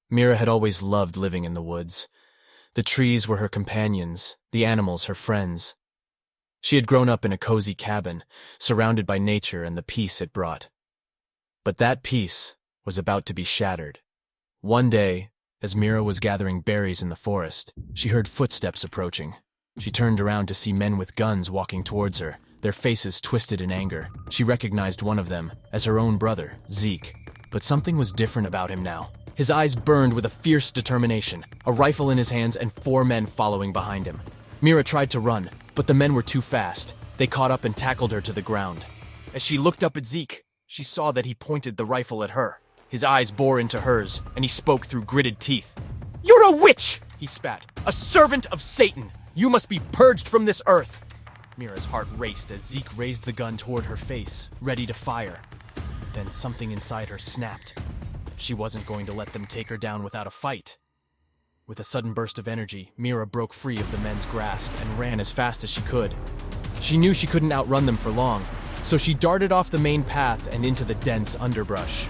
Mira had always loved living in the woods. The trees were her companions, the animals her friends. She had grown up in a cozy cabin, surrounded by nature and the peace it brought. But that peace was about to be shattered. One day, as Mira was gathering berries in the forest, she heard footsteps approaching. She turned around to see men with guns walking towards her, their faces twisted in anger. She recognized one of them as her own brother, Zeke. But something was different about him now. His eyes burned with a fierce determination, a rifle in his hands and 4 men following behind him. Mira tried to run, but the men were too fast. They caught up and tackled her to the ground. As she looked up at Zeke, she saw that he pointed the rifle at her. His eyes bore into hers, and he spoke through gritted teeth. "You're a witch!" he spat. "A servant of Satan! You must be purged from this earth!" Mira's heart raced as Zeke raised the gun toward her face, ready to fire. Then something inside her snapped. She wasn't going to let them take her down without a fight. With a sudden burst of energy, Mira broke free of the men's grasp and ran as fast as she could. She knew she couldn't outrun them for long, so she darted off the main path and into the dense underbrush.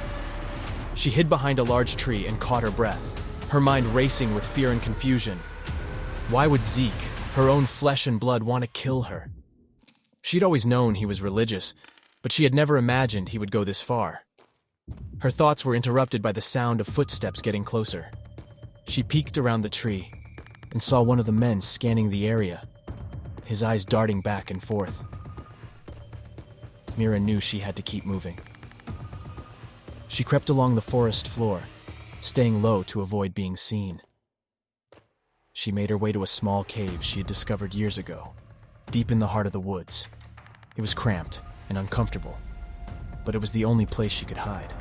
She hid behind a large tree and caught her breath, her mind racing with fear and confusion. Why would Zeke, her own flesh and blood, want to kill her? She'd always known he was religious, but she had never imagined he would go this far. Her thoughts were interrupted by the sound of footsteps getting closer. She peeked around the tree and saw one of the men scanning the area, his eyes darting back and forth. Mira knew she had to keep moving. She crept along the forest floor, staying low to avoid being seen. She made her way to a small cave she had discovered years ago, deep in the heart of the woods. It was cramped and uncomfortable, but it was the only place she could hide.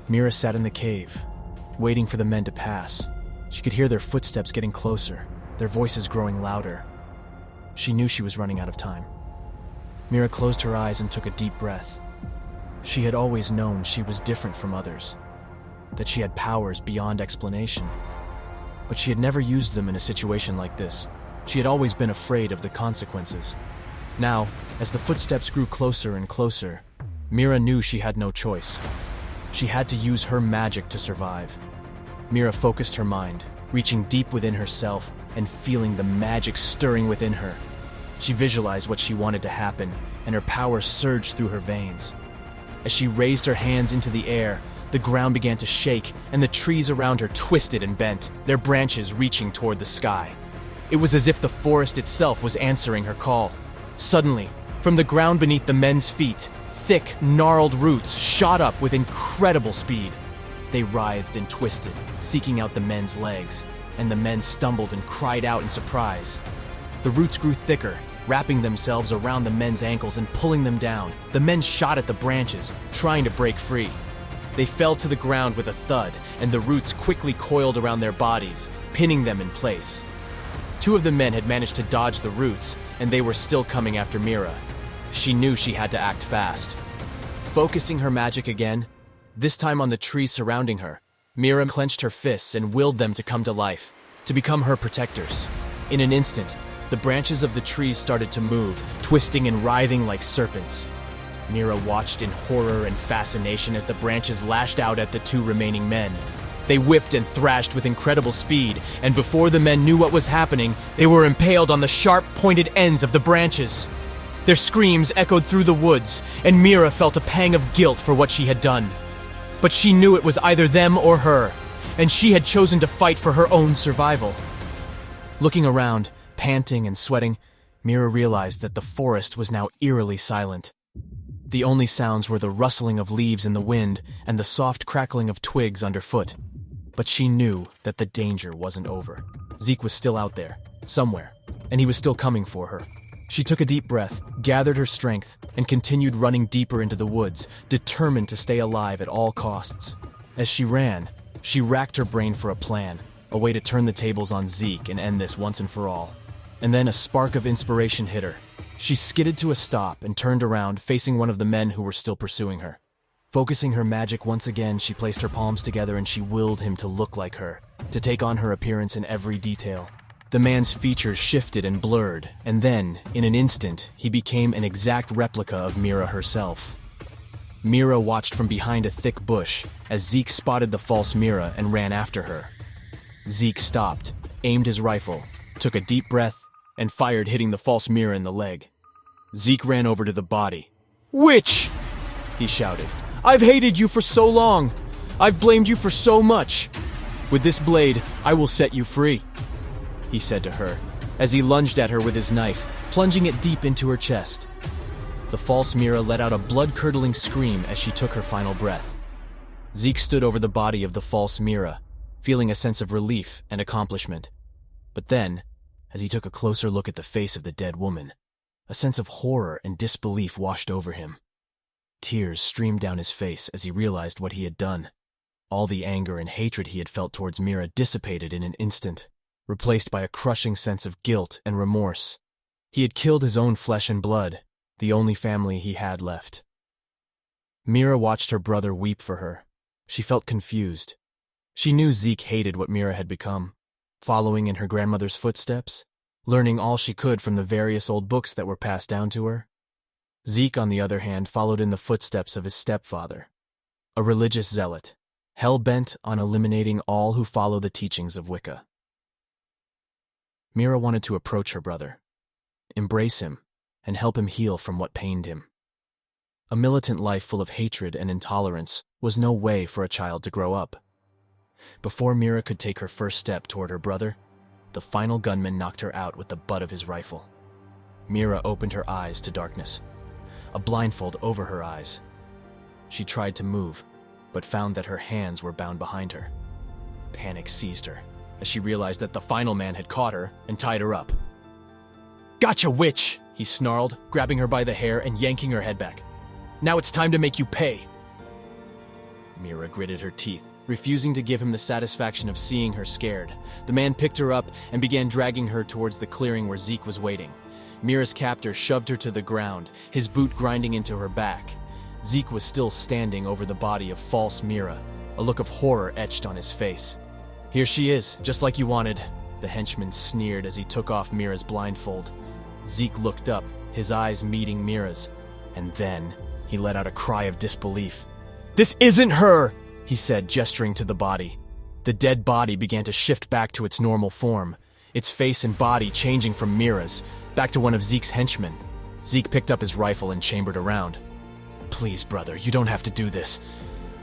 Mira sat in the cave, waiting for the men to pass. She could hear their footsteps getting closer, their voices growing louder. She knew she was running out of time. Mira closed her eyes and took a deep breath. She had always known she was different from others, that she had powers beyond explanation. But she had never used them in a situation like this. She had always been afraid of the consequences. Now, as the footsteps grew closer and closer, Mira knew she had no choice. She had to use her magic to survive. Mira focused her mind, reaching deep within herself and feeling the magic stirring within her. She visualized what she wanted to happen, and her power surged through her veins. As she raised her hands into the air, the ground began to shake, and the trees around her twisted and bent, their branches reaching toward the sky. It was as if the forest itself was answering her call. Suddenly, from the ground beneath the men's feet, thick, gnarled roots shot up with incredible speed. They writhed and twisted, seeking out the men's legs, and the men stumbled and cried out in surprise. The roots grew thicker, wrapping themselves around the men's ankles and pulling them down. The men shot at the branches, trying to break free. They fell to the ground with a thud, and the roots quickly coiled around their bodies, pinning them in place. 2 of the men had managed to dodge the roots, and they were still coming after Mira. She knew she had to act fast. Focusing her magic again, this time on the trees surrounding her, Mira clenched her fists and willed them to come to life, to become her protectors. In an instant, the branches of the trees started to move, twisting and writhing like serpents. Mira watched in horror and fascination as the branches lashed out at the 2 remaining men. They whipped and thrashed with incredible speed, and before the men knew what was happening, they were impaled on the sharp, pointed ends of the branches. Their screams echoed through the woods, and Mira felt a pang of guilt for what she had done. But she knew it was either them or her, and she had chosen to fight for her own survival. Looking around, panting and sweating, Mira realized that the forest was now eerily silent. The only sounds were the rustling of leaves in the wind and the soft crackling of twigs underfoot. But she knew that the danger wasn't over. Zeke was still out there, somewhere, and he was still coming for her. She took a deep breath, gathered her strength, and continued running deeper into the woods, determined to stay alive at all costs. As she ran, she racked her brain for a plan, a way to turn the tables on Zeke and end this once and for all. And then a spark of inspiration hit her. She skidded to a stop and turned around, facing one of the men who were still pursuing her. Focusing her magic once again, she placed her palms together and she willed him to look like her, to take on her appearance in every detail. The man's features shifted and blurred, and then, in an instant, he became an exact replica of Mira herself. Mira watched from behind a thick bush as Zeke spotted the false Mira and ran after her. Zeke stopped, aimed his rifle, took a deep breath, and fired, hitting the false Mira in the leg. Zeke ran over to the body. "Witch!" he shouted. "I've hated you for so long. I've blamed you for so much. With this blade, I will set you free," he said to her, as he lunged at her with his knife, plunging it deep into her chest. The false Mira let out a blood-curdling scream as she took her final breath. Zeke stood over the body of the false Mira, feeling a sense of relief and accomplishment. But then, as he took a closer look at the face of the dead woman, a sense of horror and disbelief washed over him. Tears streamed down his face as he realized what he had done. All the anger and hatred he had felt towards Mira dissipated in an instant, replaced by a crushing sense of guilt and remorse. He had killed his own flesh and blood, the only family he had left. Mira watched her brother weep for her. She felt confused. She knew Zeke hated what Mira had become, following in her grandmother's footsteps, learning all she could from the various old books that were passed down to her. Zeke, on the other hand, followed in the footsteps of his stepfather, a religious zealot, hell-bent on eliminating all who follow the teachings of Wicca. Mira wanted to approach her brother, embrace him, and help him heal from what pained him. A militant life full of hatred and intolerance was no way for a child to grow up. Before Mira could take her first step toward her brother, the final gunman knocked her out with the butt of his rifle. Mira opened her eyes to darkness, a blindfold over her eyes. She tried to move, but found that her hands were bound behind her. Panic seized her as she realized that the final man had caught her and tied her up. "Gotcha, witch!" he snarled, grabbing her by the hair and yanking her head back. "Now it's time to make you pay." Mira gritted her teeth, refusing to give him the satisfaction of seeing her scared. The man picked her up and began dragging her towards the clearing where Zeke was waiting. Mira's captor shoved her to the ground, his boot grinding into her back. Zeke was still standing over the body of false Mira, a look of horror etched on his face. "Here she is, just like you wanted," the henchman sneered as he took off Mira's blindfold. Zeke looked up, his eyes meeting Mira's, and then he let out a cry of disbelief. "This isn't her!" he said, gesturing to the body. The dead body began to shift back to its normal form, its face and body changing from Mira's, back to one of Zeke's henchmen. Zeke picked up his rifle and chambered around. "Please, brother, you don't have to do this.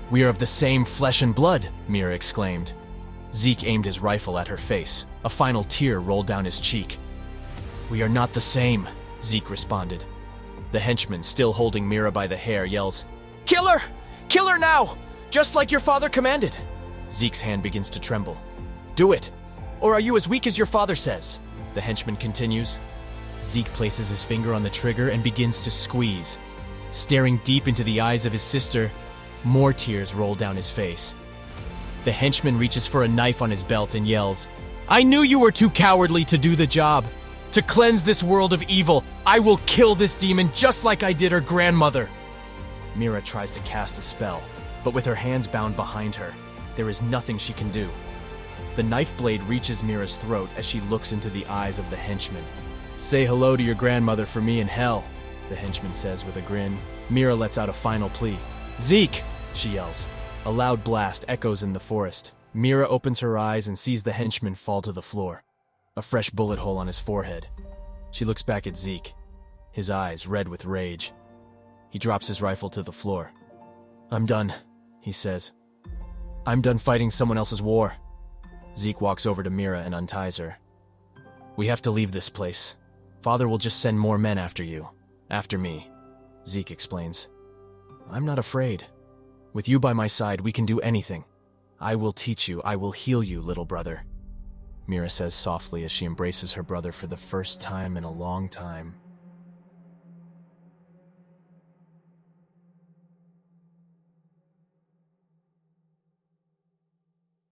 We are of the same flesh and blood," Mira exclaimed. Zeke aimed his rifle at her face. A final tear rolled down his cheek. "We are not the same," Zeke responded. The henchman, still holding Mira by the hair, yells, "Kill her! Kill her now! Just like your father commanded!" Zeke's hand begins to tremble. "Do it! Or are you as weak as your father says?" the henchman continues. Zeke places his finger on the trigger and begins to squeeze. Staring deep into the eyes of his sister, more tears roll down his face. The henchman reaches for a knife on his belt and yells, "I knew you were too cowardly to do the job. To cleanse this world of evil, I will kill this demon just like I did her grandmother." Mira tries to cast a spell, but with her hands bound behind her, there is nothing she can do. The knife blade reaches Mira's throat as she looks into the eyes of the henchman. "Say hello to your grandmother for me in hell," the henchman says with a grin. Mira lets out a final plea. "Zeke!" she yells. A loud blast echoes in the forest. Mira opens her eyes and sees the henchman fall to the floor, a fresh bullet hole on his forehead. She looks back at Zeke, his eyes red with rage. He drops his rifle to the floor. "I'm done," he says. "I'm done fighting someone else's war." Zeke walks over to Mira and unties her. "We have to leave this place. Father will just send more men after you. After me," Zeke explains. "I'm not afraid. With you by my side, we can do anything. I will teach you, I will heal you, little brother," Mira says softly as she embraces her brother for the first time in a long time.